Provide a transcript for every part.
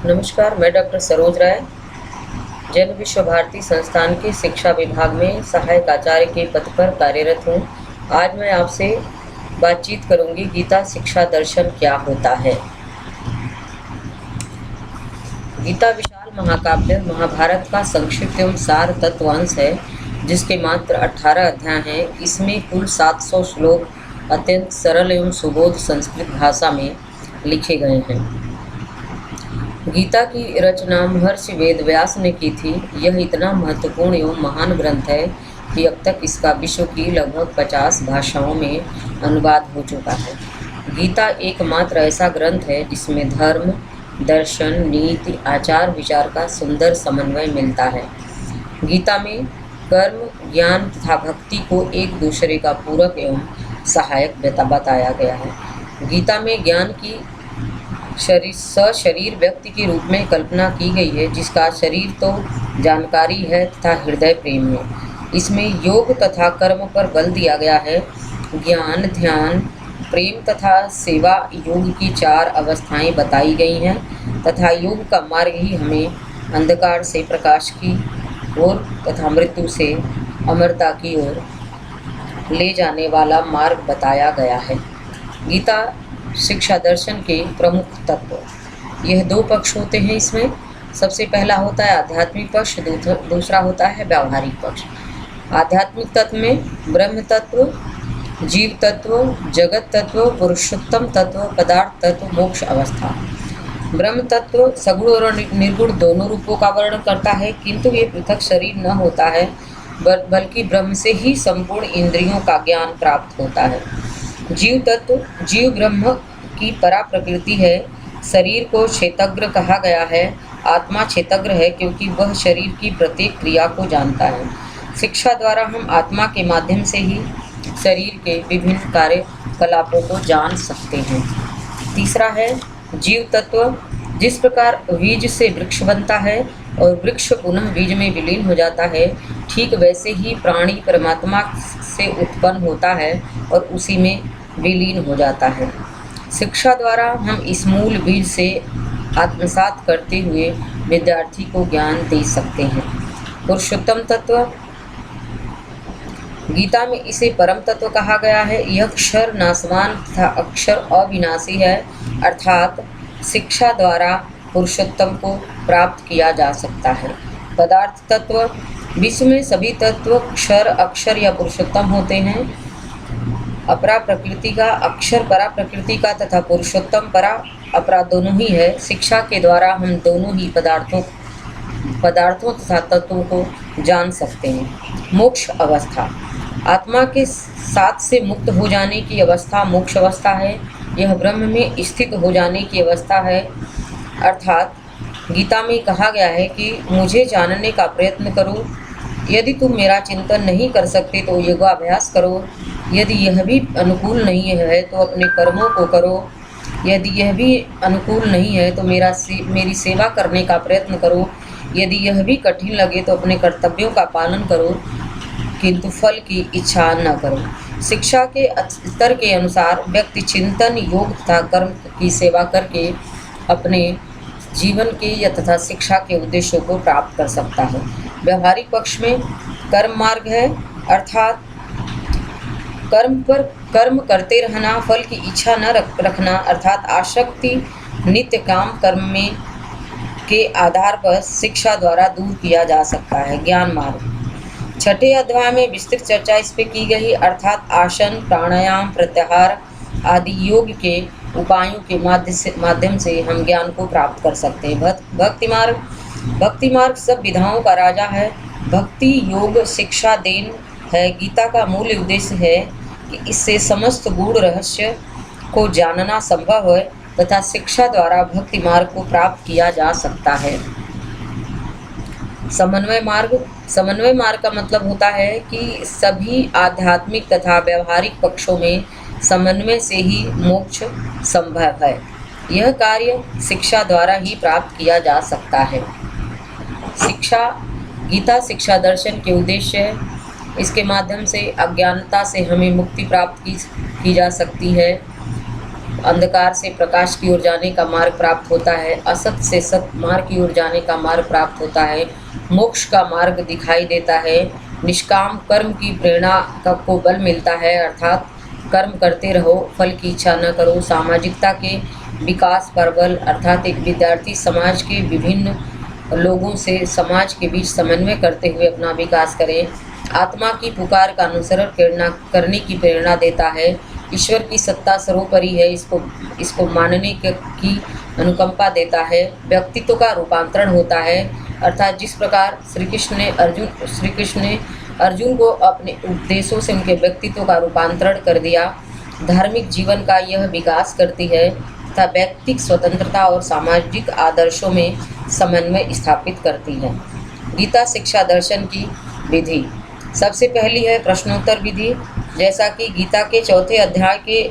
नमस्कार, मैं डॉक्टर सरोज राय जैन विश्व भारती संस्थान के शिक्षा विभाग में सहायक आचार्य के पद पर कार्यरत हूँ। आज मैं आपसे बातचीत करूँगी गीता शिक्षा दर्शन क्या होता है। गीता विशाल महाकाव्य महाभारत का संक्षिप्त एवं सार तत्वांश है, जिसके मात्र 18 अध्याय हैं। इसमें कुल 700 श्लोक अत्यंत सरल एवं सुबोध संस्कृत भाषा में लिखे गए हैं। गीता की रचना महर्षि वेद व्यास ने की थी। यह इतना महत्वपूर्ण एवं महान ग्रंथ है कि अब तक इसका विश्व की लगभग 50 भाषाओं में अनुवाद हो चुका है। गीता एकमात्र ऐसा ग्रंथ है जिसमें धर्म, दर्शन, नीति, आचार विचार का सुंदर समन्वय मिलता है। गीता में कर्म, ज्ञान तथा भक्ति को एक दूसरे का पूरक एवं सहायक बताया गया है। गीता में ज्ञान की सशरीर व्यक्ति के रूप में कल्पना की गई है, जिसका शरीर तो जानकारी है तथा हृदय प्रेम है। इसमें योग तथा कर्म पर बल दिया गया है। ज्ञान, ध्यान, प्रेम तथा सेवा योग की 4 अवस्थाएं बताई गई हैं तथा योग का मार्ग ही हमें अंधकार से प्रकाश की ओर तथा मृत्यु से अमरता की ओर ले जाने वाला मार्ग बताया गया है। गीता शिक्षा दर्शन के प्रमुख तत्व, यह 2 पक्ष होते हैं। इसमें सबसे पहला होता है आध्यात्मिक पक्ष, दूसरा होता है व्यावहारिक पक्ष। आध्यात्मिक तत्व में ब्रह्म तत्व, जीव तत्व, जगत तत्व, पुरुषोत्तम तत्व, पदार्थ तत्व, मोक्ष अवस्था। ब्रह्म तत्व सगुण और निर्गुण दोनों रूपों का वर्णन करता है, किंतु ये पृथक शरीर न होता है, बल्कि ब्रह्म से ही संपूर्ण इंद्रियों का ज्ञान प्राप्त होता है। जीव तत्व, जीव ब्रह्म की परा प्रकृति है। शरीर को क्षेत्रज्ञ कहा गया है। आत्मा क्षेत्रज्ञ है क्योंकि वह शरीर की प्रत्येक क्रिया को जानता है। शिक्षा द्वारा हम आत्मा के माध्यम से ही शरीर के विभिन्न कार्यकलापों को जान सकते हैं। तीसरा है जीव तत्व। जिस प्रकार बीज से वृक्ष बनता है और वृक्ष पुनः बीज में विलीन हो जाता है, ठीक वैसे ही प्राणी परमात्मा से उत्पन्न होता है और उसी में विलीन हो जाता है। शिक्षा द्वारा हम इस मूल बीज से आत्मसात करते हुए विद्यार्थी को ज्ञान दे सकते हैं। पुरुषोत्तम तत्व, गीता में इसे परम तत्व कहा गया है। यह अक्षर नाशवान तथा अक्षर अविनाशी है, अर्थात शिक्षा द्वारा पुरुषोत्तम को प्राप्त किया जा सकता है। पदार्थ तत्व, विश्व में सभी तत्व क्षर, अक्षर या पुरुषोत्तम होते हैं। अपरा प्रकृति का, अक्षर परा प्रकृति का तथा पुरुषोत्तम परा अपरा दोनों ही है। शिक्षा के द्वारा हम दोनों ही पदार्थों तथा तत्वों को जान सकते हैं। मोक्ष अवस्था, आत्मा के साथ से मुक्त हो जाने की अवस्था मोक्ष अवस्था है। यह ब्रह्म में स्थित हो जाने की अवस्था है। अर्थात गीता में कहा गया है कि मुझे जानने का प्रयत्न करो। यदि तुम मेरा चिंतन नहीं कर सकते तो योगाभ्यास करो। यदि यह भी अनुकूल नहीं है तो अपने कर्मों को करो। यदि यह भी अनुकूल नहीं है तो मेरी सेवा करने का प्रयत्न करो। यदि यह भी कठिन लगे तो अपने कर्तव्यों का पालन करो, किंतु फल की इच्छा न करो। शिक्षा के स्तर के अनुसार व्यक्ति चिंतन, योग तथा कर्म की सेवा करके अपने जीवन के या तथा शिक्षा के उद्देश्यों को प्राप्त कर सकता है। व्यवहारिक पक्ष में कर्म मार्ग है, अर्थात कर्म करते रहना, फल की इच्छा न रखना, अर्थात आसक्ति नित्य काम कर्म में के आधार पर शिक्षा द्वारा दूर किया जा सकता है। ज्ञान मार्ग, 6ठे अध्याय में विस्तृत चर्चा इस पे की गई, अर्थात आसन, प्राणायाम, प्रत्याहार आदि योग के उपायों के माध्यम से हम ज्ञान को प्राप्त कर सकते हैं। भक्ति मार्ग सब विधाओं का राजा है। भक्ति योग शिक्षा देन है। गीता का मूल उद्देश्य है कि इससे समस्त गूढ़ रहस्य को जानना संभव है तथा शिक्षा द्वारा भक्ति मार्ग को प्राप्त किया जा सकता है। समन्वय मार्ग का मतलब होता है कि सभी आध्यात्मिक तथा व्यवहारिक पक्षों में समन्वय से ही मोक्ष संभव है। यह कार्य शिक्षा द्वारा ही प्राप्त किया जा सकता है। गीता शिक्षा दर्शन के उद्देश्य है। इसके माध्यम से अज्ञानता से हमें मुक्ति प्राप्त की जा सकती है। अंधकार से प्रकाश की ओर जाने का मार्ग प्राप्त होता है, असत से सत मार्ग की ओर जाने का मार्ग प्राप्त होता है, मोक्ष का मार्ग दिखाई देता है, निष्काम कर्म की प्रेरणा को बल मिलता है, अर्थात कर्म करते रहो, फल की इच्छा न करो। सामाजिकता के विकास पर बल, अर्थात एक विद्यार्थी समाज के विभिन्न लोगों से समाज के बीच समन्वय करते हुए अपना विकास करे। आत्मा की पुकार का अनुसरण करने की प्रेरणा देता है। ईश्वर की सत्ता सर्वोपरि है, इसको मानने की अनुकंपा देता है। व्यक्तित्व का रूपांतरण होता है, अर्थात जिस प्रकार श्री कृष्ण ने अर्जुन को अपने उपदेशों से उनके व्यक्तित्व का रूपांतरण कर दिया। धार्मिक जीवन का यह विकास करती है तथा व्यक्तिक स्वतंत्रता और सामाजिक आदर्शों में समन्वय स्थापित करती है। गीता शिक्षा दर्शन की विधि सबसे पहली है प्रश्नोत्तर विधि। जैसा कि गीता के चौथे अध्याय के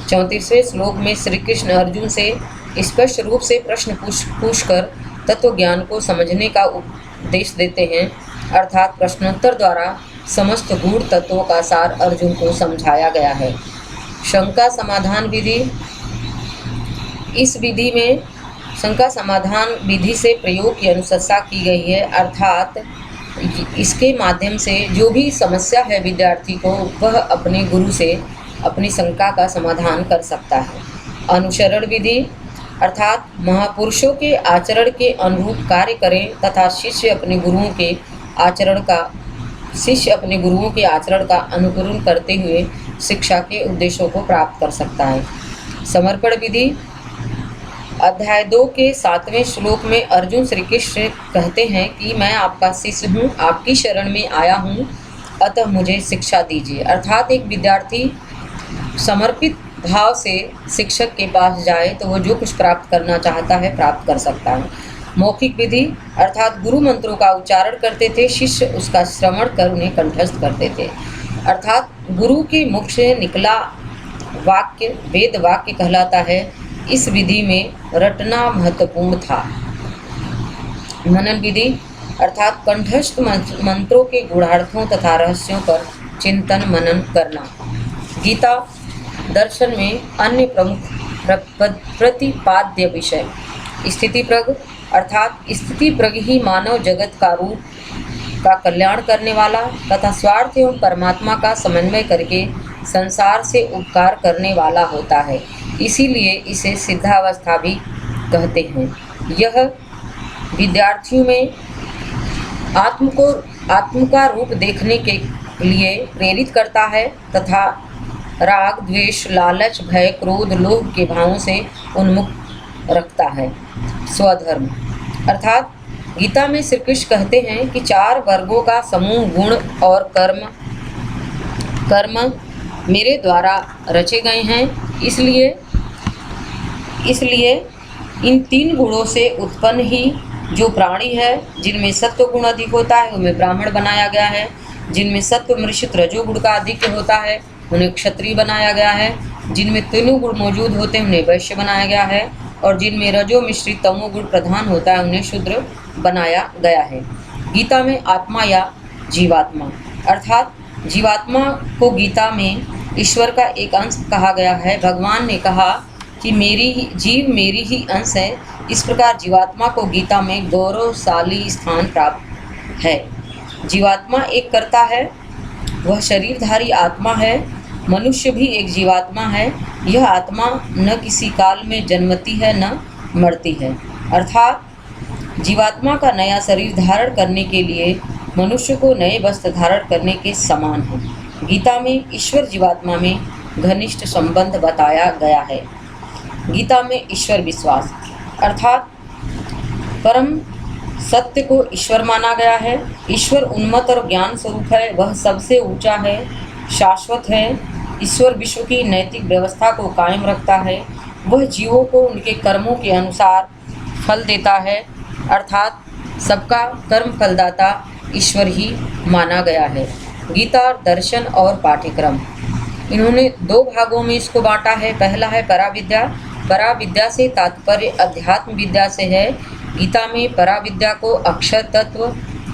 34वें श्लोक में श्री कृष्ण अर्जुन से स्पष्ट रूप से प्रश्न पूछकर तत्व ज्ञान को समझने का उपदेश देते हैं, अर्थात प्रश्नोत्तर द्वारा समस्त गूढ़ तत्वों का सार अर्जुन को समझाया गया है। शंका समाधान विधि, इस विधि में शंका समाधान विधि से प्रयोग की अनुशंसा की गई है, अर्थात इसके माध्यम से जो भी समस्या है विद्यार्थी को, वह अपने गुरु से अपनी शंका का समाधान कर सकता है। अनुसरण विधि, अर्थात महापुरुषों के आचरण के अनुरूप कार्य करें तथा शिष्य अपने गुरुओं के आचरण का अनुकरण करते हुए शिक्षा के उद्देश्यों को प्राप्त कर सकता है। समर्पण विधि, अध्याय 2 के 7वें श्लोक में अर्जुन श्री कृष्ण कहते हैं कि मैं आपका शिष्य हूँ, आपकी शरण में आया हूँ, अतः मुझे शिक्षा दीजिए। अर्थात एक विद्यार्थी समर्पित भाव से शिक्षक के पास जाए तो वो जो कुछ प्राप्त करना चाहता है प्राप्त कर सकता है। मौखिक विधि, अर्थात गुरु मंत्रों का उच्चारण करते थे, शिष्य उसका श्रवण कर उन्हें कंठस्थ करते थे, अर्थात गुरु के मुख से निकला वाक्य वेद वाक्य कहलाता है। इस विधि में रटना महत्वपूर्ण था। मनन विधि, अर्थात कंठस्थ मंत्रों के गूढ़ार्थों तथा रहस्यों पर चिंतन मनन करना। गीता दर्शन में अन्य प्रमुख प्रतिपाद्य विषय स्थिति प्रज्ञ, अर्थात स्थिति प्रज्ञ ही मानव जगत का रूप का कल्याण करने वाला तथा स्वार्थ एवं परमात्मा का समन्वय करके संसार से उपकार करने वाला होता है, इसीलिए इसे सिद्धावस्था भी कहते हैं। यह विद्यार्थियों में आत्म का रूप देखने के लिए प्रेरित करता है तथा राग द्वेष लालच भय क्रोध लोभ के भावों से उन्मुक्त रखता है। स्वधर्म, अर्थात गीता में श्री कृष्ण कहते हैं कि 4 वर्गों का समूह गुण और कर्म मेरे द्वारा रचे गए हैं, इसलिए इन 3 गुणों से उत्पन्न ही जो प्राणी है, जिनमें सत्व गुण अधिक होता है उन्हें ब्राह्मण बनाया गया है, जिनमें सत्व मिश्रित रजोगुण का अधिक होता है उन्हें क्षत्रिय बनाया गया है, जिनमें तीनों गुण मौजूद होते हैं उन्हें वैश्य बनाया गया है, और जिनमें रजो मिश्रित तमोगुण प्रधान होता है उन्हें शूद्र बनाया गया है। गीता में आत्मा या जीवात्मा, अर्थात जीवात्मा को गीता में ईश्वर का एक अंश कहा गया है। भगवान ने कहा कि जीव मेरी ही अंश है। इस प्रकार जीवात्मा को गीता में गौरवशाली स्थान प्राप्त है। जीवात्मा एक कर्ता है, वह शरीरधारी आत्मा है। मनुष्य भी एक जीवात्मा है। यह आत्मा न किसी काल में जन्मती है न मरती है, अर्थात जीवात्मा का नया शरीर धारण करने के लिए मनुष्य को नए वस्त्र धारण करने के समान है। गीता में ईश्वर जीवात्मा में घनिष्ठ संबंध बताया गया है। गीता में ईश्वर विश्वास, अर्थात परम सत्य को ईश्वर माना गया है। ईश्वर उन्मत्त और ज्ञान स्वरूप है, वह सबसे ऊंचा है, शाश्वत है। ईश्वर विश्व की नैतिक व्यवस्था को कायम रखता है। वह जीवों को उनके कर्मों के अनुसार फल देता है, अर्थात सबका कर्म फलदाता ईश्वर ही माना गया है। गीता दर्शन और पाठ्यक्रम, इन्होंने 2 भागों में इसको बांटा है। पहला है पराविद्या। पराविद्या से तात्पर्य अध्यात्म विद्या से है। गीता में पराविद्या को अक्षर तत्व,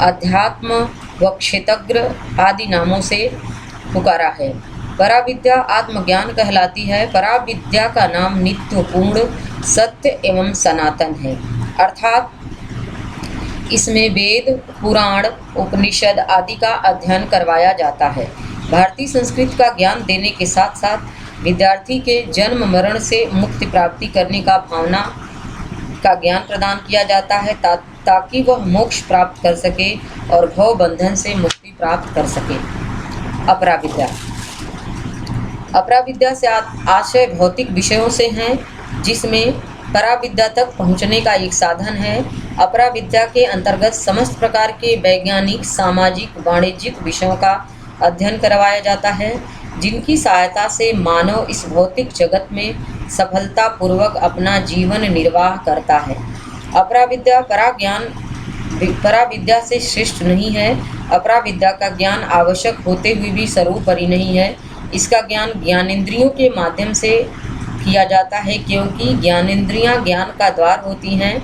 अध्यात्म व क्षेत्रज्ञ आदि नामों से पुकारा है। पराविद्या आत्मज्ञान कहलाती है। पराविद्या का नाम नित्य, पूर्ण, सत्य एवं सनातन है, अर्थात इसमें वेद, पुराण, उपनिषद आदि का अध्ययन करवाया जाता है। भारतीय संस्कृति का ज्ञान देने के साथ साथ विद्यार्थी के जन्म मरण से मुक्ति प्राप्ति करने का भावना का ज्ञान प्रदान किया जाता है, ताकि वह मोक्ष प्राप्त कर सके और भव बंधन से मुक्ति प्राप्त कर सके। अपराविद्या। अपराविद्या से आशय भौतिक विषयों से हैं, जिसमें पराविद्या तक पहुँचने का एक साधन है। अपराविद्या के अंतर्गत समस्त प्रकार के वैज्ञानिक, सामाजिक, वाणिज्यिक विषयों का अध्ययन करवाया जाता है, जिनकी सहायता से मानव इस भौतिक जगत में सफलतापूर्वक अपना जीवन निर्वाह करता है। अपराविद्या पराविद्या से श्रेष्ठ नहीं है। अपराविद्या का ज्ञान आवश्यक होते हुए भी सर्वोपरि नहीं है। इसका ज्ञान ज्ञानेंद्रियों के माध्यम से किया जाता है, क्योंकि ज्ञानेंद्रियां ज्ञान का द्वार होती हैं।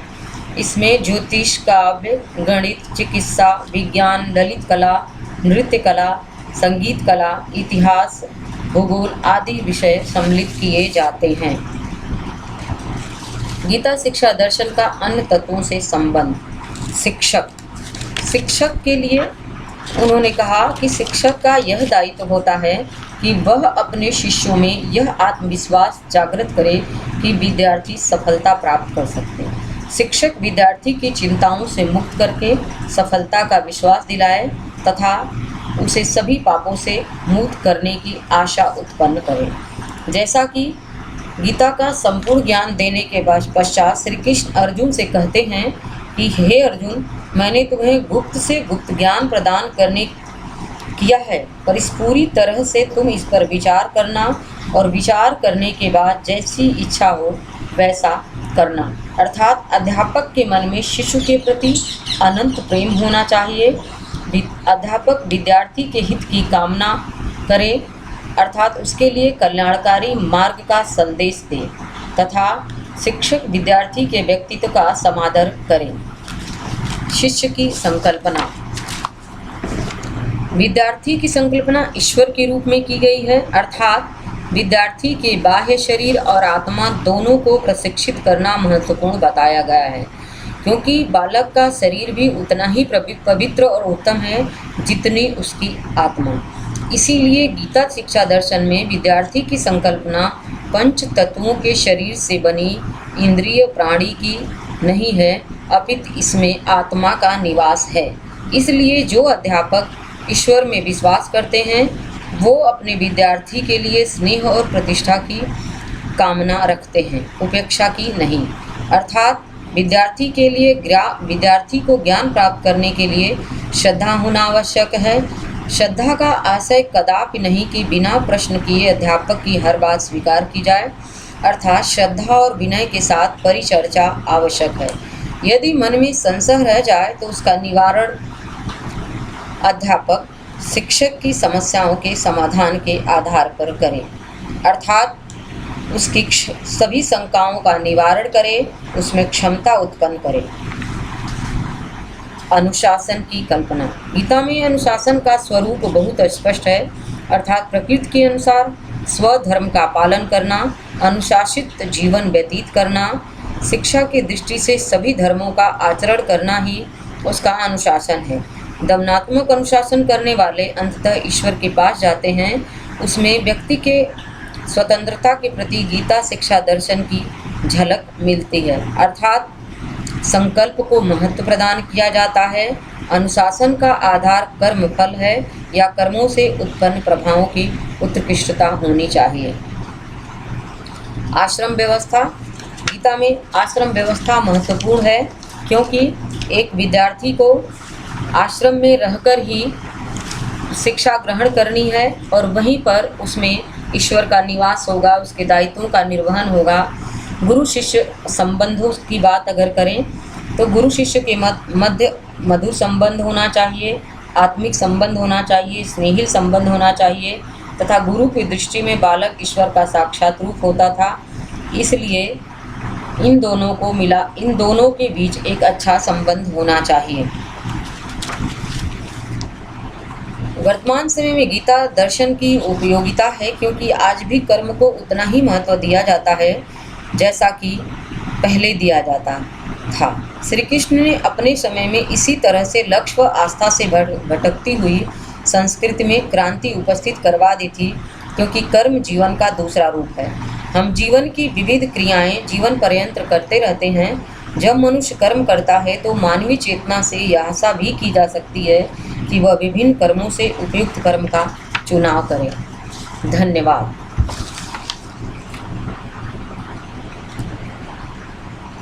इसमें ज्योतिष, काव्य, गणित, चिकित्सा, विज्ञान, ललित कला, नृत्य कला, संगीत कला, इतिहास, भूगोल आदि विषय सम्मिलित किए जाते हैं। गीता शिक्षा दर्शन का अन्य तत्वों से संबंध। शिक्षक के लिए उन्होंने कहा कि शिक्षक का यह दायित्व होता है कि वह अपने शिष्यों में यह आत्मविश्वास जागृत करे कि विद्यार्थी सफलता प्राप्त कर सकते हैं। शिक्षक विद्यार्थी की चिंताओं से मुक्त करके सफलता का विश्वास दिलाए तथा उसे सभी पापों से मुक्त करने की आशा उत्पन्न करे। जैसा कि गीता का संपूर्ण ज्ञान देने के पश्चात श्री कृष्ण अर्जुन से कहते हैं कि हे अर्जुन, मैंने तुम्हें गुप्त से गुप्त ज्ञान प्रदान करने किया है, पर इस पूरी तरह से तुम इस पर विचार करना और विचार करने के बाद जैसी इच्छा हो वैसा करना। अर्थात अध्यापक के मन में शिशु के प्रति अनंत प्रेम होना चाहिए। अध्यापक विद्यार्थी के हित की कामना करे, अर्थात उसके लिए कल्याणकारी मार्ग का संदेश दे तथा शिक्षक विद्यार्थी के व्यक्तित्व का समादर करे। शिष्य की संकल्पना। विद्यार्थी की संकल्पना ईश्वर के रूप में की गई है, अर्थात विद्यार्थी के बाह्य शरीर और आत्मा दोनों को प्रशिक्षित करना महत्वपूर्ण बताया गया है, क्योंकि बालक का शरीर भी उतना ही पवित्र और उत्तम है जितनी उसकी आत्मा। इसीलिए गीता शिक्षा दर्शन में विद्यार्थी की संकल्पना पंच तत्वों के शरीर से बनी इंद्रिय प्राणी की नहीं है, अपितु इसमें आत्मा का निवास है। इसलिए जो अध्यापक ईश्वर में विश्वास करते हैं वो अपने विद्यार्थी के लिए स्नेह और प्रतिष्ठा की कामना रखते हैं, उपेक्षा की नहीं। अर्थात विद्यार्थी को ज्ञान प्राप्त करने के लिए श्रद्धा होना आवश्यक है। श्रद्धा का आशय कदापि नहीं कि बिना प्रश्न किए अध्यापक की हर बात स्वीकार की जाए, अर्थात श्रद्धा और विनय के साथ परिचर्चा आवश्यक है। यदि मन में संशय रह जाए तो उसका निवारण अध्यापक शिक्षक की समस्याओं के समाधान के आधार पर करे, अर्थात उसकी सभी शंकाओं का निवारण करे, उसमें क्षमता उत्पन्न करे। अनुशासन की कल्पना। गीता में अनुशासन का स्वरूप बहुत स्पष्ट है, अर्थात प्रकृति के अनुसार स्वधर्म का पालन करना, अनुशासित जीवन व्यतीत करना, शिक्षा की दृष्टि से सभी धर्मों का आचरण करना ही उसका अनुशासन है। दमनात्मक अनुशासन करने वाले अंततः ईश्वर के पास जाते हैं। उसमें व्यक्ति के स्वतंत्रता के प्रति गीता शिक्षा दर्शन की झलक मिलती है, अर्थात संकल्प को महत्व प्रदान किया जाता है। अनुशासन का आधार कर्म फल है या कर्मों से उत्पन्न प्रभावों की उत्कृष्टता होनी चाहिए। आश्रम व्यवस्था। गीता में आश्रम व्यवस्था महत्वपूर्ण है, क्योंकि एक विद्यार्थी को आश्रम में रहकर ही शिक्षा ग्रहण करनी है और वहीं पर उसमें ईश्वर का निवास होगा, उसके दायित्वों का निर्वहन होगा। गुरु शिष्य संबंधों की बात अगर करें तो गुरु शिष्य के मध्य मधुर संबंध होना चाहिए, आत्मिक संबंध होना चाहिए, स्नेहिल संबंध होना चाहिए तथा गुरु की दृष्टि में बालक ईश्वर का साक्षात रूप होता था। इसलिए इन दोनों के बीच एक अच्छा संबंध होना चाहिए। वर्तमान समय में गीता दर्शन की उपयोगिता है, क्योंकि आज भी कर्म को उतना ही महत्व दिया जाता है जैसा कि पहले दिया जाता था। श्री कृष्ण ने अपने समय में इसी तरह से लक्ष्य व आस्था से भटकती हुई संस्कृति में क्रांति उपस्थित करवा दी थी, क्योंकि कर्म जीवन का दूसरा रूप है। हम जीवन की विविध क्रियाएं जीवन पर्यंत करते रहते हैं। जब मनुष्य कर्म करता है तो मानवीय चेतना से यह आशा भी की जा सकती है कि वह विभिन्न कर्मों से उपयुक्त कर्म का चुनाव करे। धन्यवाद।